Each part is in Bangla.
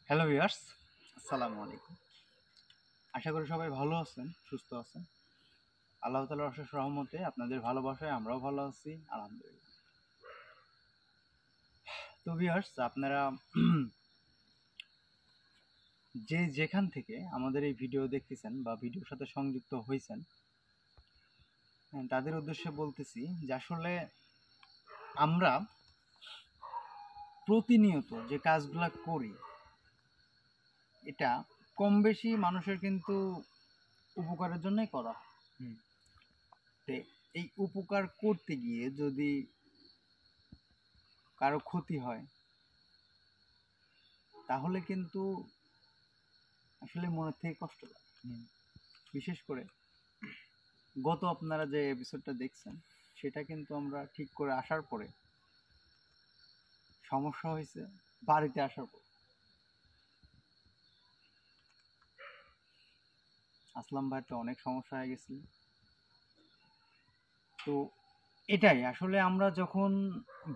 হ্যালো ভিউয়ার্স, আসসালামু আলাইকুম। আশা করি সবাই ভালো আছেন, সুস্থ আছেন। আল্লাহ তাআলার অশেষ রহমতে আপনাদের ভালোবাসায় আমরাও ভালো আছি, আলহামদুলিল্লাহ। তো ভিউয়ার্স, আপনারা যে যেখান থেকে আমাদের এই ভিডিও দেখতেছেন বা ভিডিওর সাথে সংযুক্ত হয়েছেন, তাদের উদ্দেশ্যে বলতেছি যে আসলে আমরা প্রতিনিয়ত যে কাজগুলা করি, এটা কম বেশি মানুষের কিন্তু উপকারের জন্যই করা হয়। তো এই উপকার করতে গিয়ে যদি কারো ক্ষতি হয়, তাহলে কিন্তু আসলে মনের থেকে কষ্ট লাগে। বিশেষ করে গত আপনারা যে এপিসোডটা দেখছেন, সেটা কিন্তু আমরা ঠিক করে আসার পরে সমস্যা হয়েছে বাড়িতে আসার পর। আসলাম ভাইটা অনেক সমস্যা হয়ে গেছিল। তো এটাই আসলে আমরা যখন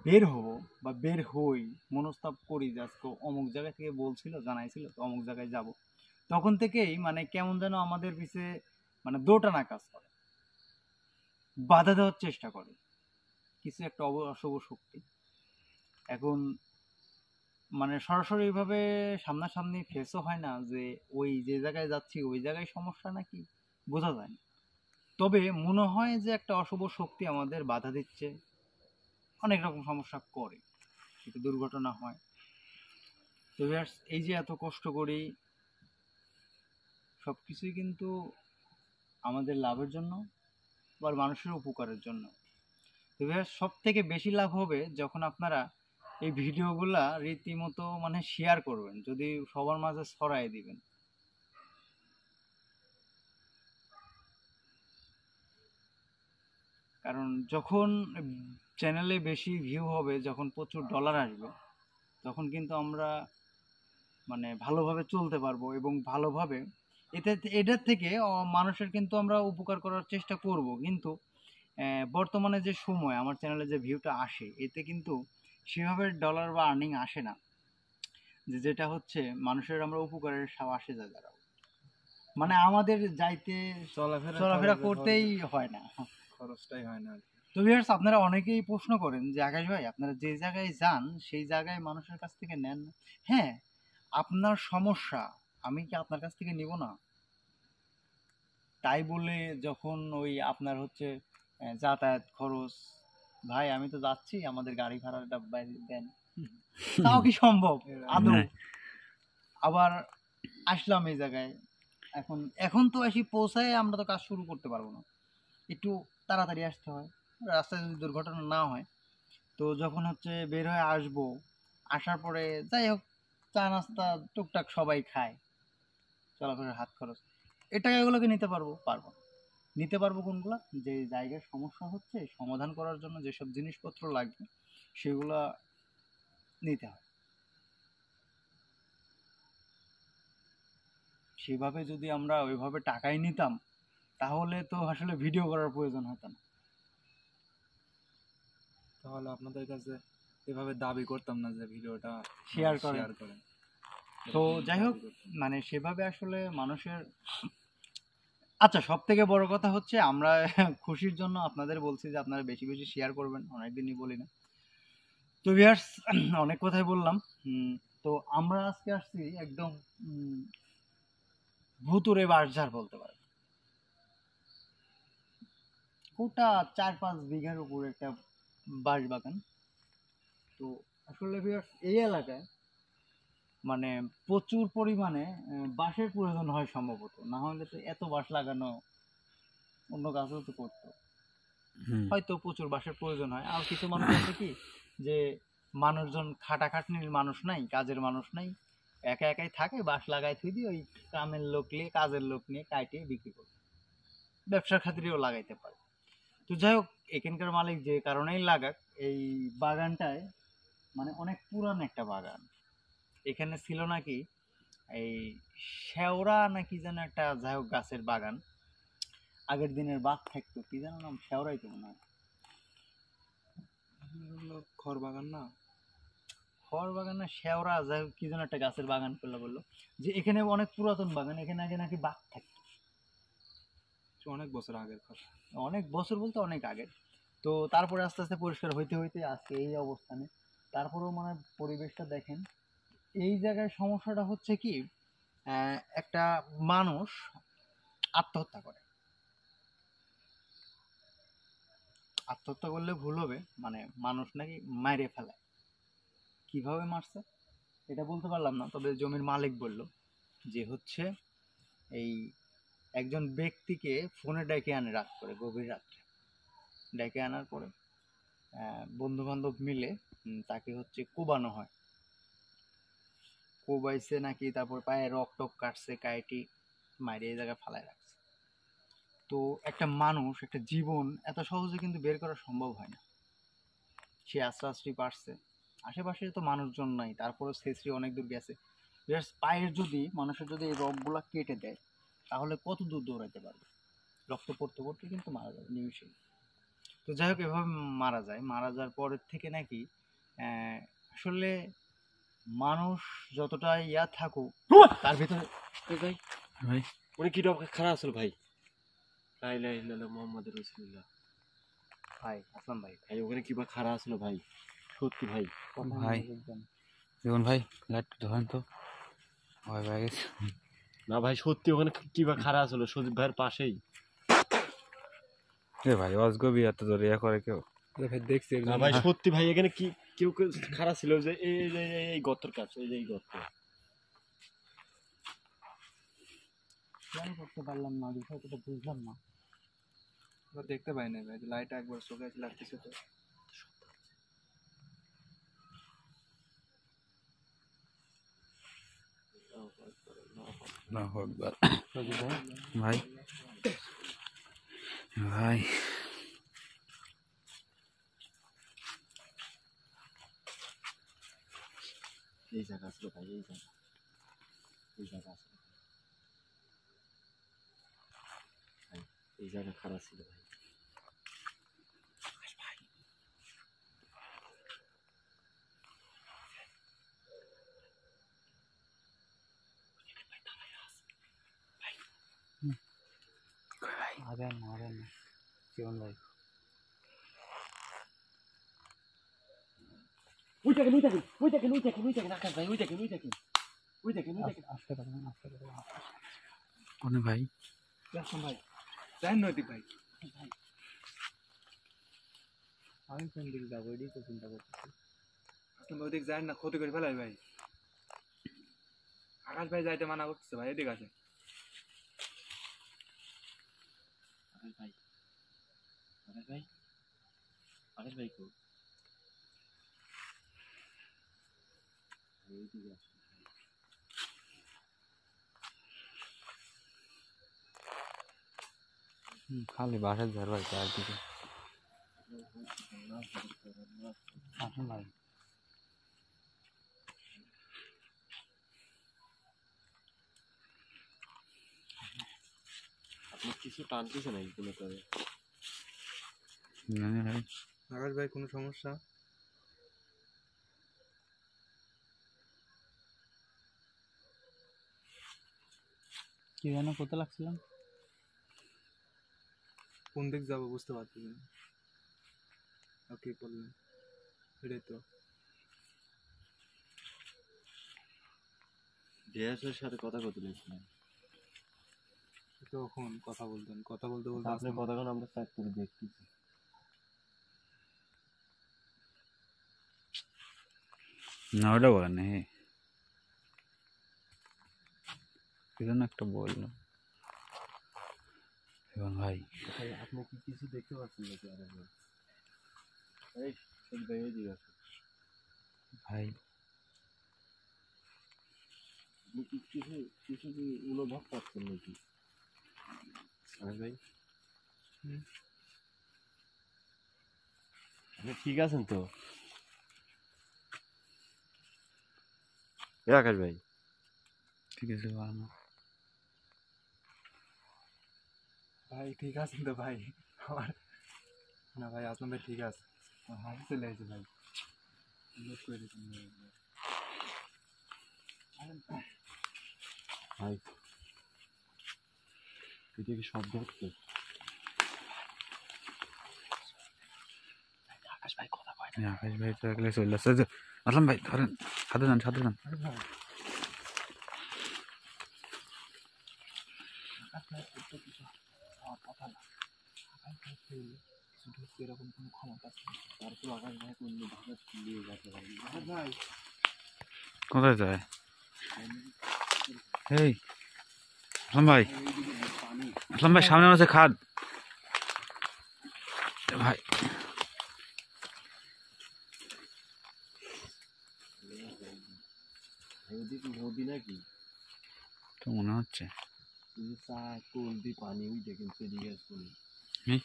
বের হব বা বের হই, মনস্তাব করি যে আজকে অমুক জায়গা থেকে বলছিল, জানাইছিল তো অমুক জায়গায় যাব, তখন থেকেই মানে কেমন যেন আমাদের পিছে মানে দোটানা কাজ করে, বাধা দেওয়ার চেষ্টা করে কিছু একটা অশুভ শক্তি। এখন মানে সরাসরি ভাবে সামনাসামনি ফেসও হয় না যে ওই যে জায়গায় যাচ্ছি ওই জায়গায় সমস্যা নাকি, বোঝা যায় না। তবে মনে হয় যে একটা অশুভ শক্তি আমাদের বাধা দিচ্ছে, অনেক রকম সমস্যা করে, সেটা দুর্ঘটনা হয়। তো এই যে এত কষ্ট করি, সবকিছুই কিন্তু আমাদের লাভের জন্য, আবার মানুষের উপকারের জন্য। তো সব থেকে বেশি লাভ হবে যখন আপনারা এই ভিডিওগুলা রীতিমতো মানে শেয়ার করবেন, যদি সবার মাঝে ছড়াই দিবেন। কারণ যখন চ্যানেলে বেশি ভিউ হবে, যখন প্রচুর ডলার আসবে, তখন কিন্তু আমরা মানে ভালোভাবে চলতে পারবো এবং ভালোভাবে এটার থেকে মানুষের কিন্তু আমরা উপকার করার চেষ্টা করব। কিন্তু বর্তমানে যে সময় আমার চ্যানেলে যে ভিউটা আসে, এতে কিন্তু সেভাবে ডলার বা আর্নিং আসে না, যেটা হচ্ছে মানুষের আমরা উপকারের আসে যায় দাঁড়াবো, মানে আমাদের যাইতে চলাফেরা করতেই হয় না, খরচটাই হয় না। তো ভিউয়ার্স, আপনারা অনেকেই প্রশ্ন করেন যে আকাশ ভাই, আপনারা যে জায়গায় যান সেই জায়গায় মানুষের কাছ থেকে নেন না? হ্যাঁ, আপনার সমস্যা, আমি কি আপনার কাছ থেকে নিব না? তাই বলে যখন ওই আপনার হচ্ছে যাতায়াত খরচ, ভাই আমি তো যাচ্ছি, আমাদের গাড়ি ভাড়াটা দেন, তাও কি সম্ভব আদৌ? আবার আসলাম এই জায়গায়, এখন এখন তো এসে পৌঁছায় আমরা তো কাজ শুরু করতে পারবো না, একটু তাড়াতাড়ি আসতে হয়, রাস্তায় যদি দুর্ঘটনা না হয়। তো যখন হচ্ছে বের হয়ে আসবো, আসার পরে যাই হোক চা নাস্তা টুকটাক সবাই খায়, চলাফেরার হাত খরচ, এই টাকাগুলোকে নিতে পারবো? পারবো না। নিতে পারবো কোনগুলা? যে জায়গায় সমস্যা হচ্ছে সমাধান করার জন্য যেসব জিনিসপত্র লাগবে সেগুলা নিতে হয়। সেভাবে যদি আমরা ওইভাবে টাকাই নিতাম, তাহলে তো আসলে ভিডিও করার প্রয়োজন হতো না। তাহলে আপনাদের কাছে এভাবে দাবি করতাম না যে ভিডিওটা শেয়ার করেন। করেন। তো যাই হোক, মানে সেভাবে আসলে মানুষের, আচ্ছা সব থেকে বড় কথা হচ্ছে আমরা খুশির জন্য আপনাদের বলছি যে আপনারা বেশি বেশি শেয়ার করবেন, অনেকদিনই বলি না। তো ভিউয়ার্স, অনেক কথাই বললাম। তো আমরা আজকে আসছি একদম ভুতুরে বাঁশঝাড় বলতে পারেন, গোটা 4-5 বিঘার উপর একটা বাঁশ বাগান। তো আসলে ভিউয়ার্স, এই এলাকায় মানে প্রচুর পরিমাণে বাঁশের প্রয়োজন হয় সম্ভবত, না হলে তো এত বাঁশ লাগানো অন্য গাছও তো করতো, হয়তো প্রচুর বাঁশের প্রয়োজন হয়। আর কিছু মানুষ আছে কি, যে মানুষজন খাটাখাটনির মানুষ নাই, কাজের মানুষ নাই, একা একাই থাকে, বাঁশ লাগাই থুই দিয়ে ওই কামের লোক নিয়ে, কাজের লোক নিয়ে কাটিয়ে বিক্রি করে, ব্যবসার খাতিরেও লাগাইতে পারে। তো যাই হোক, এখানকার মালিক যে কারণেই লাগাক, এই বাগানটায় মানে অনেক পুরান একটা বাগান। এখানে ছিল নাকি এই শেওড়া নাকি যেন একটা, যাই হোক গাছের বাগান, আগের দিনের বাঘ থাকতো, কি যেন নাম, শেওড়াই তো মনে হয়। খড় বাগান না? খড় বাগান না শেওড়া যাই হোক, কি যেন একটা গাছের বাগান করলো বললো, যে এখানে অনেক পুরাতন বাগান, এখানে আগে নাকি বাঘ থাকতো। অনেক বছর আগের কথা। অনেক বছর বলতে অনেক আগে। তো তারপরে আস্তে আস্তে পরিষ্কার হইতে হইতে আজকে এই অবস্থানে। তারপরেও মানে পরিবেশটা দেখেন, এই জায়গায় সমস্যাটা হচ্ছে কি, একটা মানুষ আত্মহত্যা করে। আত্মহত্যা করলে ভুল হবে, মানে মানুষ নাকি মাইরে ফেলায়। কিভাবে মারছে এটা বলতে পারলাম না, তবে জমির মালিক বলল যে হচ্ছে এই একজন ব্যক্তিকে ফোনে ডেকে আনে রাত করে, গভীর রাত্রে ডেকে আনার পরে বন্ধু বান্ধব মিলে তাকে হচ্ছে কোবানো হয়। কোবাইছে নাকি, তারপর পায়ে রক টক কাটছে, কাইটি মাইরে এই জায়গায় ফালায় রাখছে। তো একটা মানুষ, একটা জীবন এত সহজে কিন্তু বের করা সম্ভব হয় না। সে আস্তে আস্তে পারছে, আশেপাশে তো মানুষজন নাই, তারপরে শেষরি অনেক দূর গেছে। পায়ের যদি মানুষের যদি এই রগগুলা কেটে দেয় তাহলে কত দূর দৌড়াইতে পারবে, রক্ত পড়তে পড়তে কিন্তু মারা যাবে নিমিশেই। তো যাই হোক এভাবে মারা যায়। মারা যাওয়ার পরের থেকে নাকি আসলে মানুষ যতটা ইয়া থাকুক তার ভিতরে। ভাই ভাই উনি কি খারাপ আসল ভাই? লা ইলাহা ইল্লাল্লাহ মুহাম্মাদুর রাসূলুল্লাহ। ভাই আসলাম ভাই, ভাই ওখানে কি খারাপ আসলো ভাই? সত্যি ভাই। ভাই দেখুন ভাই, লাইট ধরেন তো। ভয় পেয়ে গেছে। না ভাই সত্যি ওখানে কি খারাপ আসলো সুদীপ ভাইয়ের পাশেই। এ ভাই অজগবি এত জোরে ইয়া করে কেউ? ভাই দেখছি না ভাই সত্যি ভাই, এখানে কি কেউ খারাপ ছিল যে এই গর্তর কাছে, এই যে এই গর্ত। খেয়াল করতে পারলাম না, বিষয়টা বুঝলাম না। দেখতে পাই না ভাই, লাইট একবার চোখে লাগতেছে তো। ভাই ভাই এই জায়গা আসলো ভাই, এই জায়গা, এই জায়গা আসলো ভাই, এই জায়গা খারাপ ছিল ভাই। আরেন না জীবন ভাই, ওই দেখেন ওই দেখেন ওই দেখেন ওই দেখেন ওই দেখেন আকাশ ভাই, ওই দেখেন ওই দেখেন ওই দেখেন ওই দেখেন। আসতে পারবেন আসতে পারবেন। কোনে ভাই? আসলাম ভাই, যাই নদী ভাই। আমি কোন দিকে যাবো এটাই তো চিন্তা করতেছি। আপনি ওদিক যাই না, ক্ষতি করে ফেলাই ভাই। আকাশ ভাই যাইতে মানা করতেছে ভাই, এদিকে আছে। আকাশ ভাই, আকাশ ভাই, আকাশ ভাই কো? এইদিকে আছে। খালি বাসার ঝাড় ভাই চারদিকে। আসুন ভাই, আপনি কিছু টানতেছে নাকি কোনো করে? জানি ভাই। আকাশ ভাই কোনো সমস্যা? কি যেন করতে লাগছিলাম? কোন দিক যাবো বুঝতে পারছি না। কি করলেন এটাই তো। ডিএসএর সাথে কথা বলতে নিয়েছিলেন তখন কথা বলতেন, কথা বলতে বলতে আপনার কথাক্ষণ আমরা চেক করে দেখতেছি। না ওটা বলেন কি যেন একটা বললো ভাই। ভাই আপনি কি কিছু দেখতে পাচ্ছেন নাকি? আরে ভাই এই সুদীপ ভাই এইদিকে আছে ভাই আপনি কি কিছু কিছু কি অনুভব পাচ্ছেন নাকি? আরে ভাই আপনি ঠিক আছেন তো? এ আকাশ ভাই ঠিক আছে ভালো। ভাই ঠিক আছেন তো ভাই? আমার না ভাই, আসলাম ভাই ঠিক আছে। চলে আসছে ভাই। ভাই এটা কি শব্দ হচ্ছে? আকাশ ভাই কথা কয় আকাশ ভাই তো একলে চলে আসছে। আসলাম ভাই ধরেন, সাথে যান সাথে যান। এরকম কোনো ক্ষমতা আছে? তারপর আকাশ ভাই অন্য ভাবে নিয়ে যেতে পারে। আকাশ ভাই কোথায় যায়? এই আসলাম ভাই, আসলাম ভাই সামনে আছে খাদ। ভাই ওদিকে নদী নাকি? তো মনে হচ্ছে চা কলদি পানি ওই দেখেন চলে গেছে। হুম।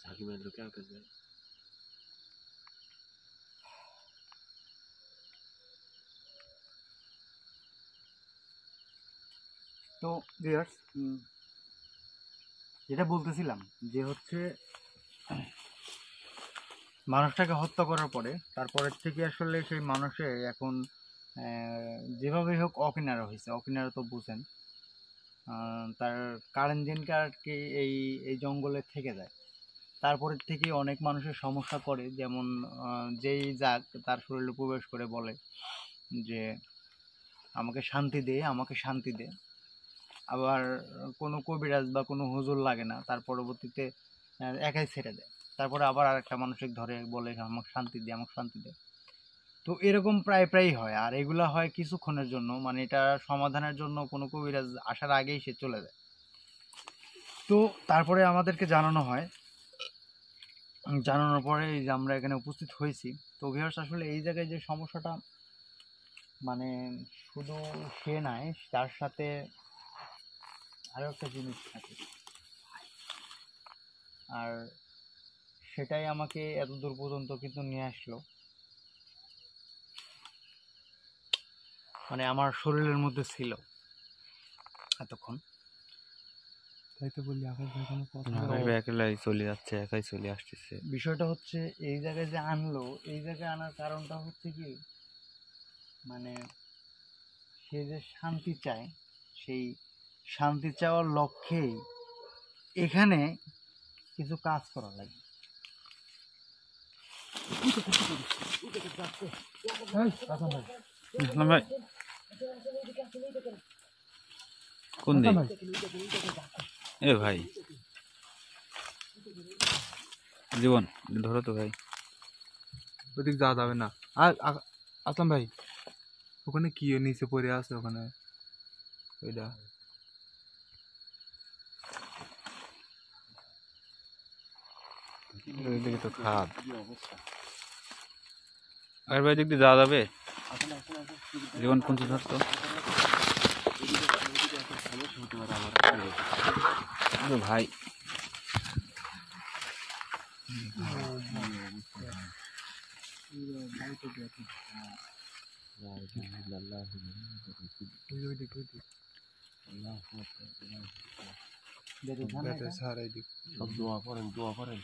ঝাঁকি মারলো কে আকাশ ভাই? তো ভিউয়ার্স, যেটা বলতেছিলাম যে হচ্ছে মানুষটাকে হত্যা করার পরে তারপরের থেকে আসলে সেই মানুষে এখন যেভাবেই হোক অকিনারা হয়েছে। অকিনারা তো বুঝেন, তার কারেন্ট দিনকে আর কি এই এই জঙ্গলে থেকে যায়। তারপরের থেকে অনেক মানুষের সমস্যা করে, যেমন যেই যাক তার শরীরে প্রবেশ করে বলে যে আমাকে শান্তি দে, আমাকে শান্তি দে। আবার কোনো কবিরাজ বা কোনো হুজুর লাগে না, তার পরবর্তীতে একাই ছেড়ে দেয়। তারপরে আবার আরেকটা মানুষকে ধরে বলে আমাকে শান্তি দে, আমাকে শান্তি দে। তো এরকম প্রায় প্রায়ই হয়, আর এগুলা হয় কিছুক্ষণের জন্য, মানে এটা সমাধানের জন্য কোনো কবিরাজ আসার আগেই সে চলে যায়। তো তারপরে আমাদেরকে জানানো হয়, জানানোর পরে এই যে আমরা এখানে উপস্থিত হয়েছি। তো ভিউয়ার্স, আসলে এই জায়গায় যে সমস্যাটা, মানে শুধু সে নাই, তার সাথে আরও একটা জিনিস থাকে, আর সেটাই আমাকে এত দূর পর্যন্ত কিন্তু নিয়ে আসলো। মানে আমার শরীরের মধ্যে ছিল এতক্ষণ। তাই তো বললি আকাশ ভাই কোনো কথা তো আকাশ ভাই একলাই চলে যাচ্ছে, একাই চলে আসতেছে। বিষয়টা হচ্ছে এই জায়গায় যে আনলো, এই জায়গায় আনার কারণটা হচ্ছে কি, মানে সে যে শান্তি চায়, সেই শান্তি চাওয়ার লক্ষ্যেই এখানে কিছু কাজ করা লাগে। আসলাম ভাই কোন দিক? এ ভাই জীবন ধরো তো ভাই, ওদিক যাওয়া যাবে না। আর আসলাম ভাই, ওখানে কি নিচে পড়ে আছে ওখানে ওইটা? এদিকে তো খাদ। কি অবস্থা? আকাশ ভাই দিক দিয়ে যাওয়া যাবে? জীবন কোন ধরতো সমস্যা হতে পারে আমার। ভাই। স্যার এইদিক সব দোয়া করেন, দোয়া করেন।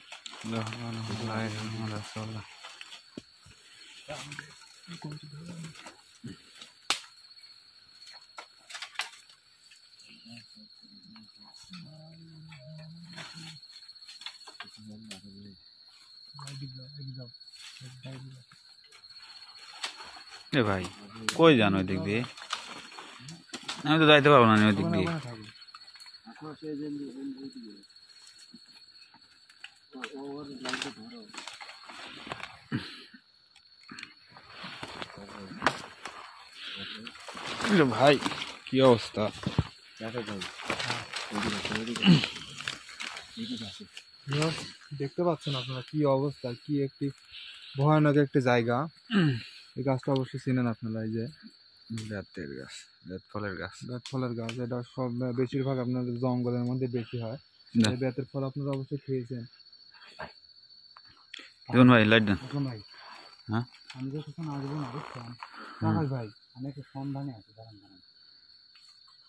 এ ভাই কই যান ওই দিক দিয়ে? আমি তো যাইতে পারবো না ওই দিক দিয়ে। আপনার সেই যে ওর লাইটে ধরো। ভাই কি অবস্থা? দেখতে পাচ্ছেন আপনারা কি অবস্থা, কি একটি ভয়ানক একটি জায়গা। এই গাছটা অবশ্যই চিনেন আপনারা, এই যে বেতের গাছ, বেত ফলের গাছ। বেত ফলের গাছ, এটা সব বেশিরভাগ আপনাদের জঙ্গলের মধ্যে বেশি হয়। এই বেতের ফল আপনারা অবশ্যই খেয়েছেন। দেখুন ভাই লাইট দেন। ভাই, হ্যাঁ আমি যতক্ষণ আসবো না বুঝছেন, আকাশ ভাই আমি একটা সন্ধানে আছি, দাঁড়ান দাঁড়ান।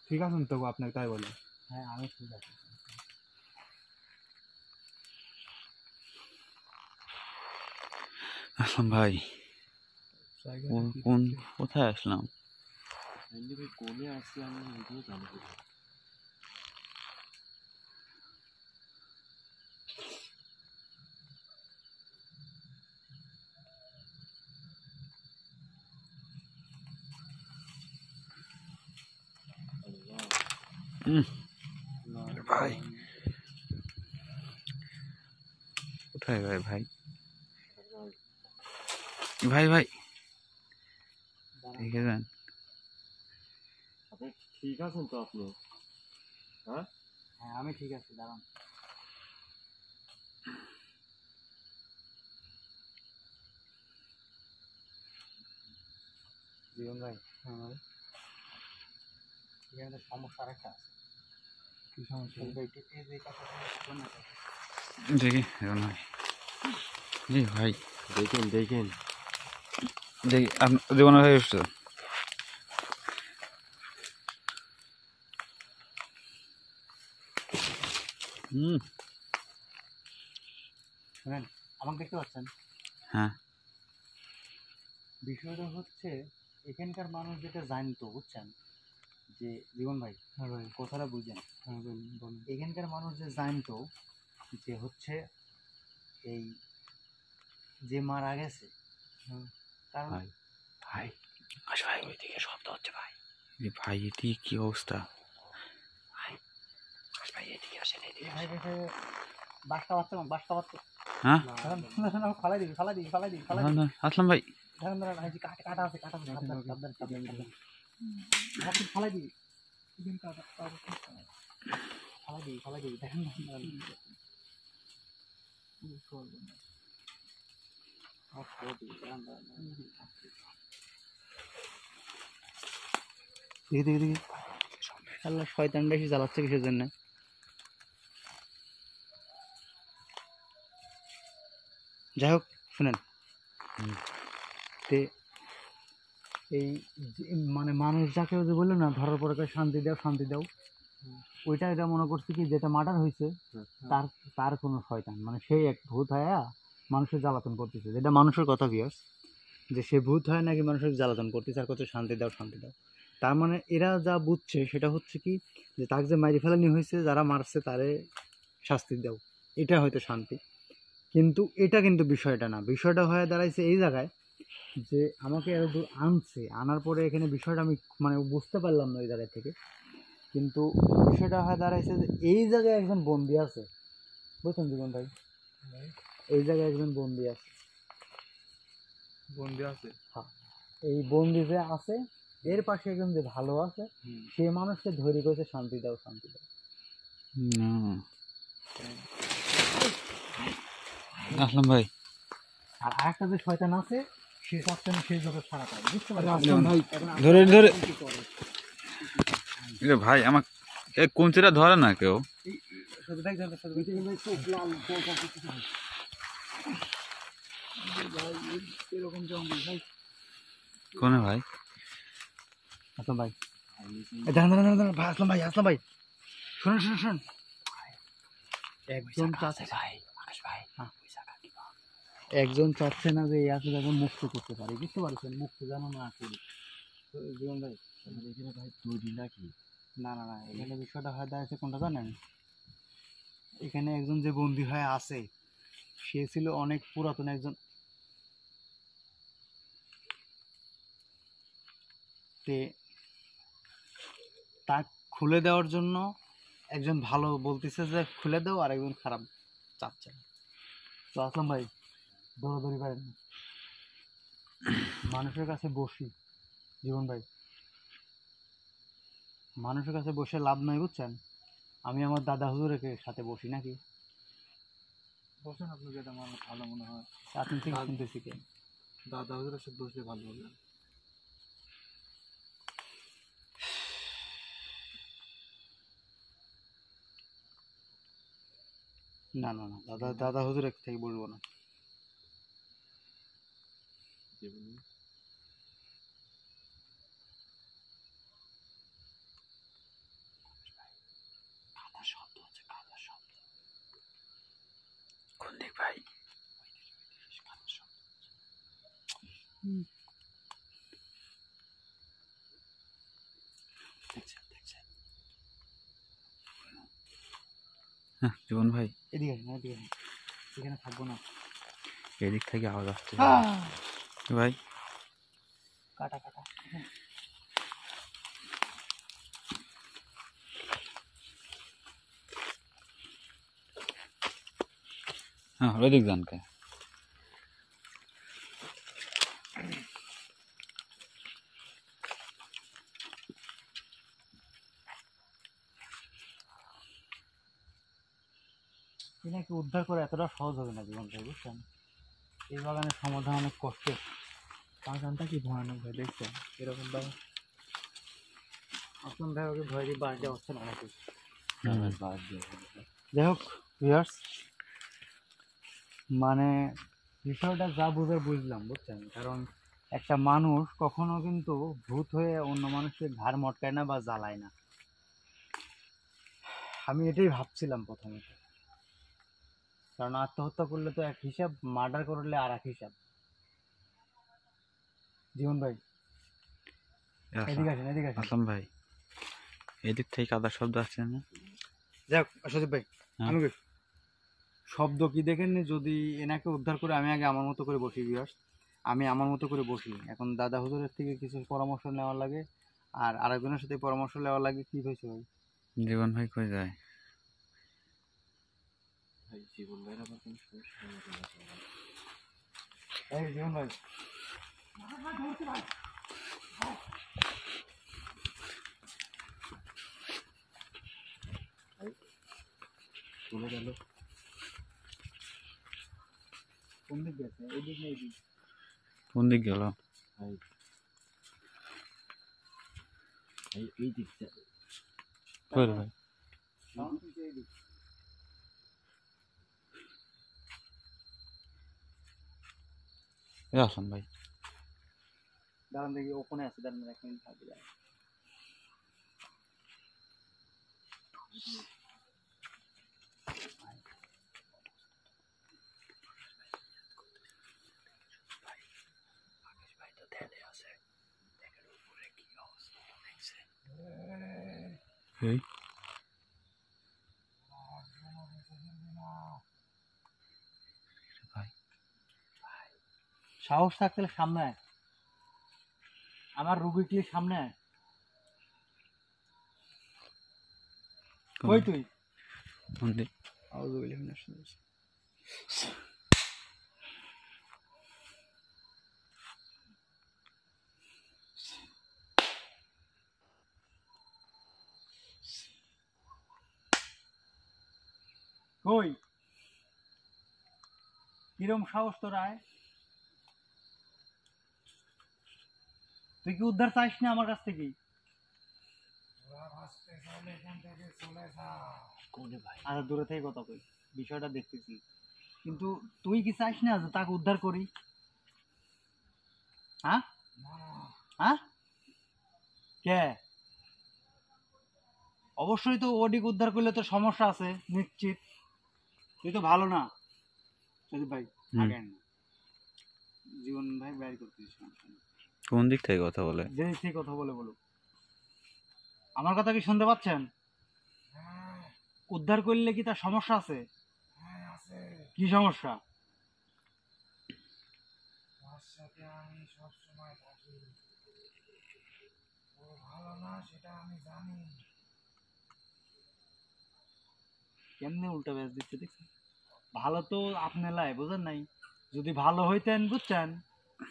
ঠিক আছেন তো আপনাকে তাই বলে? হ্যাঁ, আমি ঠিক আছি। আসলাম ভাই কোথায় আসলাম? ফাইনালি ভাই কোনে আসছে আমি এটাও জানতে পারি। ভাই কোথায় ভাই? ভাই ভাই ভাই দেখে যান। আপনি ঠিক আছেন তো আপনি? হ্যাঁ হ্যাঁ আমি ঠিক আছি, দাঁড়ান। জীবন ভাই, হ্যাঁ ভাই, এখানে তো সমস্যা আরেকটা আছে। কি সমস্যা? এই যে কথাটা বলছেন না, দেখি ভাই, জি ভাই দেখেন দেখেন দেখি আপনার জীবনে ভাই এসছো। শুনেন, আমাকে দেখতে পাচ্ছেন? হ্যাঁ বিষয়টা হচ্ছে এখানকার মানুষ যেটা জানতো, বুঝছেন, যে জীবন ভাই হ্যাঁ ভাই, কথাটা বুঝেন, হ্যাঁ বলুন বলুন। এখানকার মানুষ যে জানতো যে হচ্ছে এই যে মারা গেছে, হ্যাঁ কারণ ভাই ভাই ভাই ওইদিকে শব্দ হচ্ছে ভাই। ভাই এদিকে কি অবস্থা? ভাই এদিকে আসেন, এদিকে ভাই ভাই বাসটা বাচ্চা বাসটা বাচ্চা হ্যাঁ ফালাই দিবি ফালাই দিবি ফালাই দিবি ফালাই দিবি। আসলাম ভাই। ধরেন ধরেন, এই যে কাটা আছে কাটা আছে, সাবধান সাবধান সাবধান সাবধান। আপনি ফালাই দিবি ফালাই দিবি ফালাই দিবি, দেখেন দেখি দেখি দেখি, আল্লাহ শয়তান বেশি জ্বালাচ্ছে কিসের জন্য? যাই হোক শুনেন, তে এই মানে মানুষ যাকে যে বললো না ধরার পরে কয় শান্তি দাও শান্তি দাও, ওইটা এটা মনে করছে কি যেটা মার্ডার হয়েছে তার তার কোনো শয়তান, মানে সেই এক ভূত হয়ে মানুষের জ্বালাতন করতেছে, যেটা মানুষের কথা ভিউয়ার্স, যে সে ভূত হয় নাকি মানুষের জ্বালাতন করতেছে আর কত শান্তি দাও শান্তি দাও। তার মানে এরা যা বুঝছে সেটা হচ্ছে কি, যে তাকে যে মারি ফেলানি হয়েছে, যারা মারছে তারে শাস্তি দাও, এটা হয়তো শান্তি। কিন্তু এটা কিন্তু বিষয়টা না, বিষয়টা হয়ে দাঁড়াইছে এই জায়গায় যে আমাকে এত দূর আনছে, আনার পরে এখানে বিষয়টা আমি মানে বুঝতে পারলাম না ওই জায়গা থেকে, কিন্তু বিষয়টা হয়ে দাঁড়াইছে যে এই জায়গায় একজন বন্দি আছে, বুঝছেন জীবন ভাই, এই জায়গায় একজন বন্দি আছে। বন্দি আছে? হ্যাঁ, এই বন্দি যে আছে এর পাশে একজন যে ভালো আছে, সে মানুষকে ধরে করেছে শান্তি দাও শান্তি দাও। আসলাম ভাই। আর আরেকটা যে শয়তান আছে সে চাচ্ছে না সেই জগৎ ছাড়া পায়, বুঝতে পারছেন ভাই ধরে ধরে ভাই আমার কোনচিটা ধরে না কেউ। এরকম জঙ্গল ভাই, কোনে ভাই? আসলাম ভাই, দাঁড়ান দাঁড়ান দাঁড়ান ভাই, আসলাম ভাই আসলাম ভাই, শোনেন শোনেন শোনেন, একজন চাচ্ছে ভাই আকাশ ভাই একজন চাচ্ছে না যে এই আসলে যখন মুক্ত করতে পারি, বুঝতে পারছেন, মুক্ত যেন না করি। তো জীবন ভাই এখানে ভাই তৈরি নাকি? না না না, এখানে বিষয়টা হয় দাঁড়াচ্ছে কোনটা জানেন, এখানে একজন যে বন্দী হয়ে আছে সে ছিল অনেক পুরাতন একজন, তে তা খুলে দেওয়ার জন্য একজন ভালো বলতেছে যে খুলে দাও, আর একজন খারাপ চাচ্ছে। তো আসলাম ভাই দৌড়াদৌড়ি করেন না, মানুষের কাছে বসি জীবন ভাই, মানুষের কাছে বসে লাভ নাই, বুঝছেন, আমি আমার দাদা হুজুরের সাথে বসি নাকি, বসেন, আপনি যেটা আমার ভালো মনে হয়। আপনি ঠিক শুনতেছি কে? দাদা হুজুরের সাথে বসলে ভালো হবে। না না না, দাদা দাদা হুজুরের থেকে বলবো না। কোন দিক ভাই? জীবন ভাই এদিকে আসেন, এদিকে আসেন। এখানে থাকবো না। এদিক থেকে আওয়াজ আসছে আহ! ভাই। কাটা কাটা। হ্যাঁ ওইদিক যান কে। এনাকে উদ্ধার করে এতটা সহজ হবে না জীবন ভাই, বুঝছেন? এই বাগানের সমাধান অনেক কষ্টের। বাগানটা কি ভয়ানক ভাই, দেখছেন এরকম বাগান। আসলাম ভাই ওকে ভয় দিয়ে বাস দেওয়া হচ্ছে না অনেকে। বাদ দিয়ে যাই হোক ভিউয়ার্স, মানে বিষয়টা যা বুঝার বুঝলাম, বুঝছেন? কারণ একটা মানুষ কখনো কিন্তু ভূত হয়ে অন্য মানুষকে ঘাড় মটকায় না বা জ্বালায় না। আমি এটাই ভাবছিলাম প্রথমে, কারণ আত্মহত্যা করলে তো এক হিসাব, মার্ডার করলে আর এক হিসাব। জীবন ভাই এদিকে আসেন, এদিকে আসেন। আসলাম ভাই এদিক থেকে কাদার শব্দ আসছে না? যাক সজীব ভাই, হ্যাঁ। আমি শব্দ কি দেখেননি? যদি এনাকে উদ্ধার করে আমি আগে আমার মতো করে বসি ভিউয়ার্স, আমি আমার মতো করে বসি। এখন দাদা হুজুরের থেকে কিছু পরামর্শ নেওয়া লাগে, আর আরেকজনের সাথে পরামর্শ নেওয়া লাগে। কি হয়েছে ভাই? জীবন ভাই কই যায়? ভাই জীবন ভাইয়ের আবার কোনো সমস্যা হবে না তো? এই জীবন ভাই, চলে গেল। কোন দিক গেছে? এই দিক না এই দিক? কোন দিক গেল? ভাই এই দিকটা কই রে ভাই? এই দিক। এ আসলাম ভাই দাঁড়ান দেখি, ওখানে আছে, দাঁড়ান এক মিনিট থাকবে। এই ভাই সাহস থাকতে সামনে আয়। আমার রুগীটি সামনে আয়। কই তুই? কোন দিক? আউযু বিল্লাহি মিনাশ শাইতানির রাজিম। কই? কিরম সাহস তোর? আয়। তুই কি উদ্ধার চাইস না আমার কাছ থেকে? কোনে ভাই? আচ্ছা দূরে থেকে কথা কই, বিষয়টা দেখতেছি। কিন্তু তুই কি চাইস না যে তাকে উদ্ধার করি? হ্যাঁ হ্যাঁ, কে? অবশ্যই তো ওডিক উদ্ধার করলে তো সমস্যা আছে নিশ্চিত। তুই তো ভালো না সজীব ভাই। আগে আন না। জীবন ভাই বাইর করতেছিস সমস্যা নেই। কোন দিক থেকে কথা বলে? যে দিক থেকে কথা বলে বলুক। আমার কথা কি শুনতে পাচ্ছেন? উদ্ধার করলে কি তার সমস্যা আছে? কি সমস্যা? কেমনে উল্টা ব্যাচ দিচ্ছে দেখছেন? ভালো তো আপনি লাই বুঝেন নাই। যদি ভালো হইতেন বুঝছেন,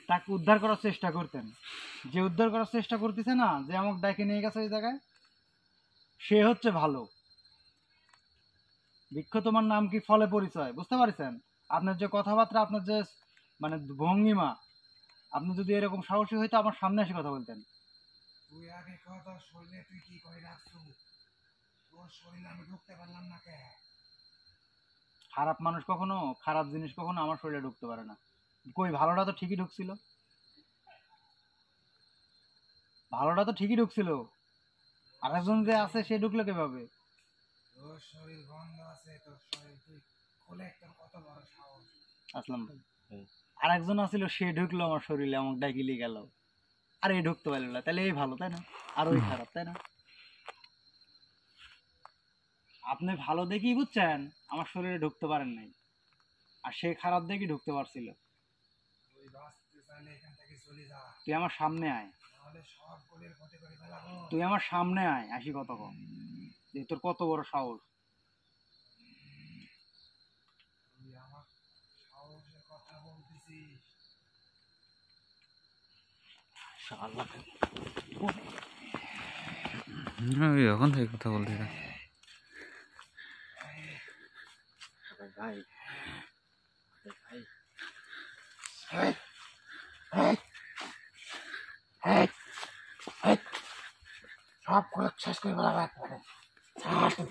তাকে উদ্ধার করার চেষ্টা করতেন। যে উদ্ধার করার চেষ্টা করতেছে না, যে আমাকে ডাকে নিয়ে গেছে ওই জায়গায়, সে হচ্ছে ভালো। বৃক্ষ তোমার নাম কি ফলে পরিচয়, বুঝতে পারছেন? আপনার যে কথাবার্তা, আপনার যে মানে ভঙ্গিমা, আপনি যদি এরকম সাহসী হইতো আমার সামনে এসে কথা বলতেন। তুই আগে কথা শরীরে তুই কি করে রাখছু? তোর শরীরে আমি ঢুকতে পারলাম না কে? খারাপ মানুষ কখনো, খারাপ জিনিস কখনো আমার শরীরে ঢুকতে পারে না। কই, ভালোটা তো ঠিকই ঢুকছিল। ভালোটা তো ঠিকই ঢুকছিল। আরেকজন যে আছে সে ঢুকলো কিভাবে? তোর শরীর বন্ধ আছে, তোর শরীর তুই খুলে, তোর কত বড় সাহস! আসলাম ভাই, আরেকজন আছিল সে ঢুকলো আমার শরীরে, আমাকে ডাকিলি গেল। আর এই ঢুকতে পারলো না, তাহলে এই ভালো তাই না? আর ওই খারাপ তাই না? আপনি ভালো দেখেই বুঝছেন আমার শরীরে ঢুকতে পারেন নাই, আর সে খারাপ দেখেই ঢুকতে পারছিল। তুই বাঁচতে চাইলে এখান থেকে চলে যা, তুই আমার সামনে আয়, নাহলে সব গুলির ক্ষতি করে ফেলাবো। তুই আমার সামনে আয়, আসি কত কম, তোর কত বড় সাহস। তুই আমার সাহসের কথা বলতেছিস? এখন থেকে কথা বলতে ভাই সব করে শেষ করে ফেলাবো একবারে। ছাড় তুই,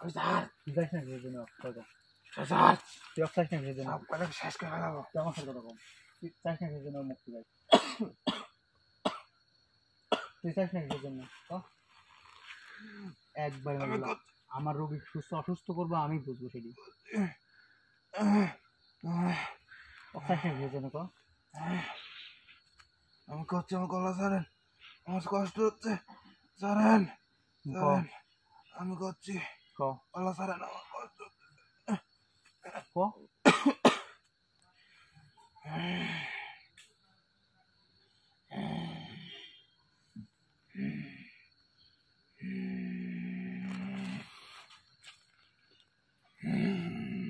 তুই ছাড়, তুই যাস না কিসের জন্য? তুই ছাড়, তুই অফসাইস না কিসের জন্য? সব করে শেষ করে ফেলাবো। তুই আমার সাথে কথা কম। তুই চাস না কিসের জন্য মুক্তি পাই? তুই চাস না কিসের জন্য? একবার আমার রোগী সুস্থ অসুস্থ করবো, আমি বুঝবো সেটি। অফসাইস না কিসের জন্য? আমি করছি, আমার গলা ছাড়েন, আমার কষ্ট হচ্ছে, ছাড়েন, ছাড়েন, আমি করছি, গলা ছাড়েন, আমার কষ্ট হচ্ছে।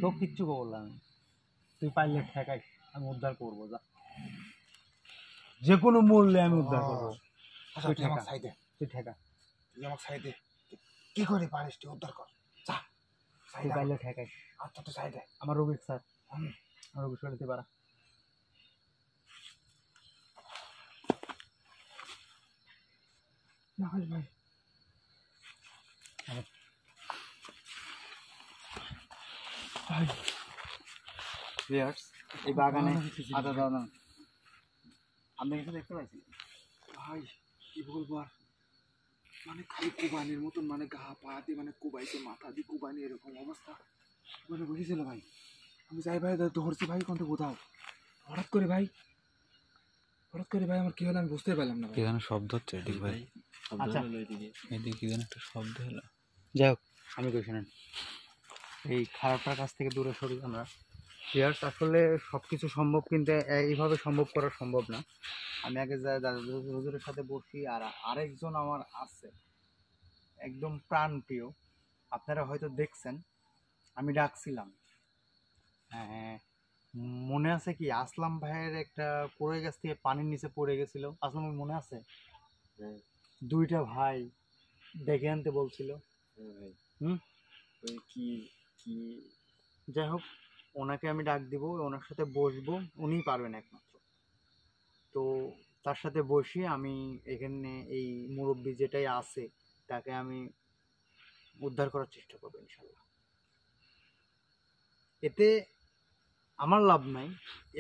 তো কিচ্ছু বললাম, তুই পারলে ঠেকাই, আমি উদ্ধার করবো, যা, যে কোনো মূল্যে আমি উদ্ধার করবো। আচ্ছা, তুই আমাকে ছাই দে, তুই ঠেকা, তুই আমাকে ছাই দে, কি করে পারিস তুই উদ্ধার কর, যা, ছাই তুই দে। পারলে ঠেকাই। আচ্ছা, তুই ছাই দে। আমার রোগী স্যার, আমার রোগী শরীরে পারা। না ভাই, ভাই এই বাগানে আদা দাদা আপনি কিছু দেখতে পাচ্ছি? ভাই কি বলবো আর, মানে খালি কুবানির মতন, মানে গা পা দিয়ে মানে কুবাইছে, মাথা দিয়ে কুবানি, এরকম অবস্থা মানে বসেছিল ভাই। আমি যাই ভাই ধরছি ভাই, কোনটা কোথাও হঠাৎ করে ভাই, হঠাৎ করে ভাই আমার কি হলো আমি বুঝতে পারলাম না কি ভাই। যেন শব্দ হচ্ছে এদিক ভাই, আচ্ছা, এদিকে কি যেন একটা শব্দ হলো। যাই হোক, আমি কই শোনেন, এই খারাপটার কাছ থেকে দূরে সরি আমরা। প্লেয়ার্স আসলে সব কিছু সম্ভব, কিন্তু এইভাবে সম্ভব করা সম্ভব না। আমি আগে যাই দাদা হুজুরের সাথে বসি, আর আরেকজন আমার আছে একদম প্রাণপ্রিয়, আপনারা হয়তো দেখছেন, আমি ডাকছিলাম। হ্যাঁ, মনে আছে কি আসলাম ভাইয়ের একটা পড়ে গাছ থেকে পানির নিচে পড়ে গেছিল, আসলাম মনে আছে? দুইটা ভাই ডেকে আনতে বলছিল। ওই কি কি যাই হোক, ওনাকে আমি ডাক দিব, ওনার সাথে বসবো, উনিই পারবেন একমাত্র। তো তার সাথে বসে আমি এখানে এই মুরব্বি যেটাই আছে তাকে আমি উদ্ধার করার চেষ্টা করবো ইনশাল্লাহ। এতে আমার লাভ নাই,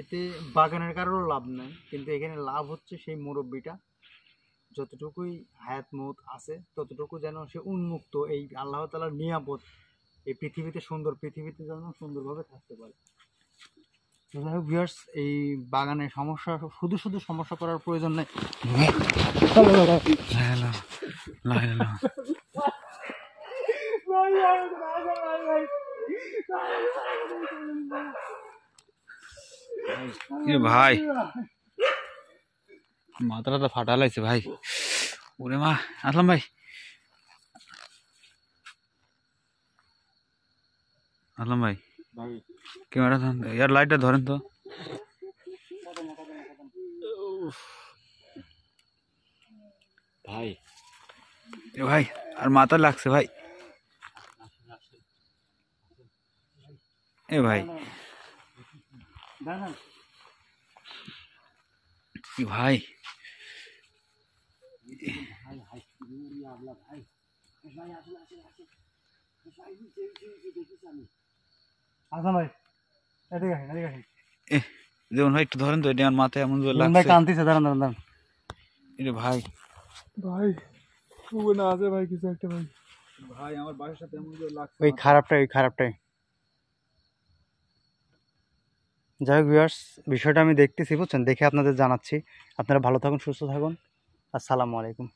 এতে বাগানের কারোর লাভ নাই, কিন্তু এখানে লাভ হচ্ছে সেই মুরব্বিটা যতটুকুই হায়াত মৌত আছে ততটুকু যেন সে উন্মুক্ত, এই আল্লাহ তাআলার নিয়ামত, এই পৃথিবীতে সুন্দর পৃথিবীতে যেন সুন্দরভাবে থাকতে পারে। তো যাই হোক ভিউয়ার্স, এই বাগানে সমস্যা শুধু শুধু সমস্যা করার প্রয়োজন নেই। ভাই মাথাটা তো ফাটা লাগছে ভাই, ওরে মা। আসলাম ভাই, আসলাম ভাই, ভাই ক্যামেরা ধরেন, ইয়ার লাইটটা ধরেন তো। ভাই এ ভাই, আর মাথা লাগছে ভাই, এ ভাই, এ ভাই, আসলাম ভাই, এদিকে আসেন, এদিকে আসেন। যেমন ভাই একটু ধরেন তো, এটা আমার মাথায় এমন জোর ভাই লাগছে। কান্দিছে, দাঁড়ান দাঁড়ান দাঁড়ান। এটা ভাই, ভাই খুব না আছে ভাই, কিছু একটা ভাই। ভাই আমার বাসার সাথে এমন জোর লাগছে। ওই খারাপটাই। যাই হোক ভিউয়ার্স, বিষয়টা আমি দেখতেছি, বুঝছেন, দেখে আপনাদের জানাচ্ছি। আপনারা ভালো থাকুন, সুস্থ থাকুন, আসসালামু আলাইকুম।